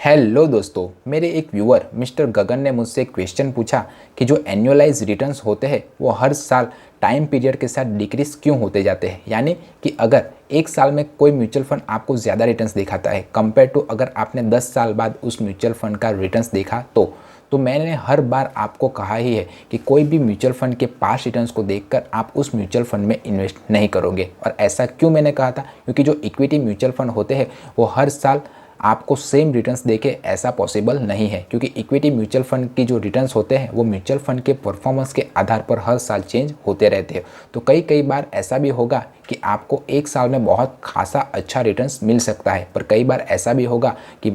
Hello दोस्तों, मेरे एक व्यूअर मिस्टर गगन ने मुझसे एक क्वेश्चन पूछा कि जो एनुअलाइज रिटर्न्स होते हैं वो हर साल टाइम पीरियड के साथ डिक्रीज क्यों होते जाते हैं। यानी कि अगर एक साल में कोई म्यूचुअल फंड आपको ज़्यादा रिटर्न्स दिखाता है कंपेयर टू अगर आपने 10 साल बाद उस म्यूचुअल फंड का रिटर्न्स देखा तो मैंने हर बार आपको कहा ही है कि कोई भी म्यूचुअल फंड के पास्ट रिटर्न्स को देखकर आप उस म्यूचुअल फंड में इन्वेस्ट नहीं करोगे। और ऐसा क्यों मैंने कहा था, क्योंकि जो इक्विटी म्यूचुअल फंड होते हैं वो हर साल आपको सेम रिटर्न्स देके ऐसा पॉसिबल नहीं है, क्योंकि इक्विटी म्यूचुअल फंड की जो रिटर्न्स होते हैं वो म्यूचुअल फंड के परफॉर्मेंस के आधार पर हर साल चेंज होते रहते हैं। तो कई बार ऐसा भी होगा कि आपको एक साल में बहुत खासा अच्छा रिटर्न्स मिल सकता है, पर कई बार ऐसा भी होगा कि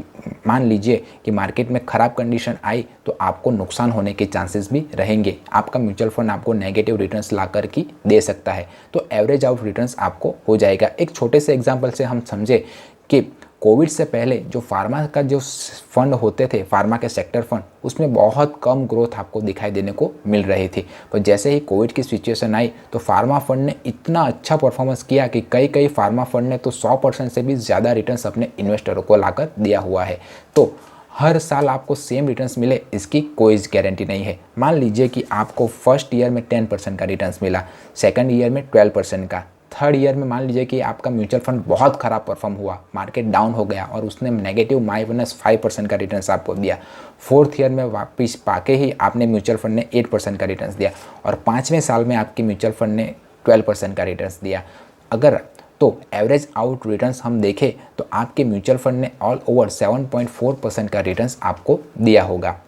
मान लीजिए कि मार्केट में ख़राब कंडीशन आई तो आपको नुकसान होने के चांसेस भी रहेंगे। आपका म्यूचुअल फंड आपको नेगेटिव रिटर्न्स ला कर की दे सकता है, तो एवरेज आउट रिटर्न्स आपको हो जाएगा। एक छोटे से एग्जाम्पल से हम समझे कि कोविड से पहले जो फार्मा का जो फंड होते थे, फार्मा के सेक्टर फंड, उसमें बहुत कम ग्रोथ आपको दिखाई देने को मिल रही थी। पर जैसे ही कोविड की सिचुएशन आई तो फार्मा फंड ने इतना अच्छा परफॉर्मेंस किया कि कई फार्मा फंड ने तो 100% से भी ज़्यादा रिटर्न्स अपने इन्वेस्टरों को लाकर दिया हुआ है। तो हर साल आपको सेम रिटर्न्स मिले इसकी कोई गारंटी नहीं है। मान लीजिए कि आपको फर्स्ट ईयर में 10% का रिटर्न्स मिला, सेकेंड ईयर में 12% का, थर्ड ईयर में मान लीजिए कि आपका म्यूचुअल फंड बहुत ख़राब परफॉर्म हुआ, मार्केट डाउन हो गया और उसने नेगेटिव -5% का रिटर्न्स आपको दिया। फोर्थ ईयर में वापस पाके ही आपने म्यूचुअल फंड ने 8% का रिटर्न्स दिया और पाँचवें साल में आपके म्यूचुअल फंड ने 12% का रिटर्न्स दिया। अगर तो एवरेज आउट रिटर्न्स हम देखें तो आपके म्यूचुअल फंड ने ऑल ओवर 7.4% का रिटर्न्स आपको दिया होगा।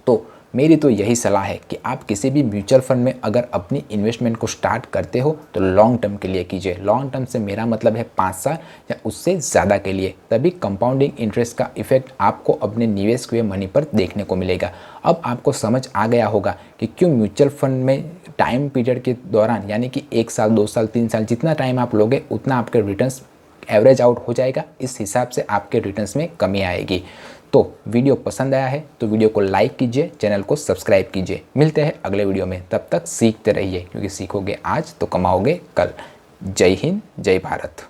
तो मेरी तो यही सलाह है कि आप किसी भी म्यूचुअल फंड में अगर अपनी इन्वेस्टमेंट को स्टार्ट करते हो तो लॉन्ग टर्म के लिए कीजिए। लॉन्ग टर्म से मेरा मतलब है 5 साल या उससे ज़्यादा के लिए, तभी कंपाउंडिंग इंटरेस्ट का इफेक्ट आपको अपने निवेश हुए मनी पर देखने को मिलेगा। अब आपको समझ आ गया होगा कि क्यों म्यूचुअल फंड में टाइम पीरियड के दौरान, यानी कि 1 साल 2 साल 3 साल जितना टाइम आप लोगे उतना आपके रिटर्न्स एवरेज आउट हो जाएगा। इस हिसाब से आपके रिटर्न्स में कमी आएगी। तो वीडियो पसंद आया है तो वीडियो को लाइक कीजिए, चैनल को सब्सक्राइब कीजिए। मिलते हैं अगले वीडियो में, तब तक सीखते रहिए, क्योंकि सीखोगे आज तो कमाओगे कल। जय हिंद, जय भारत।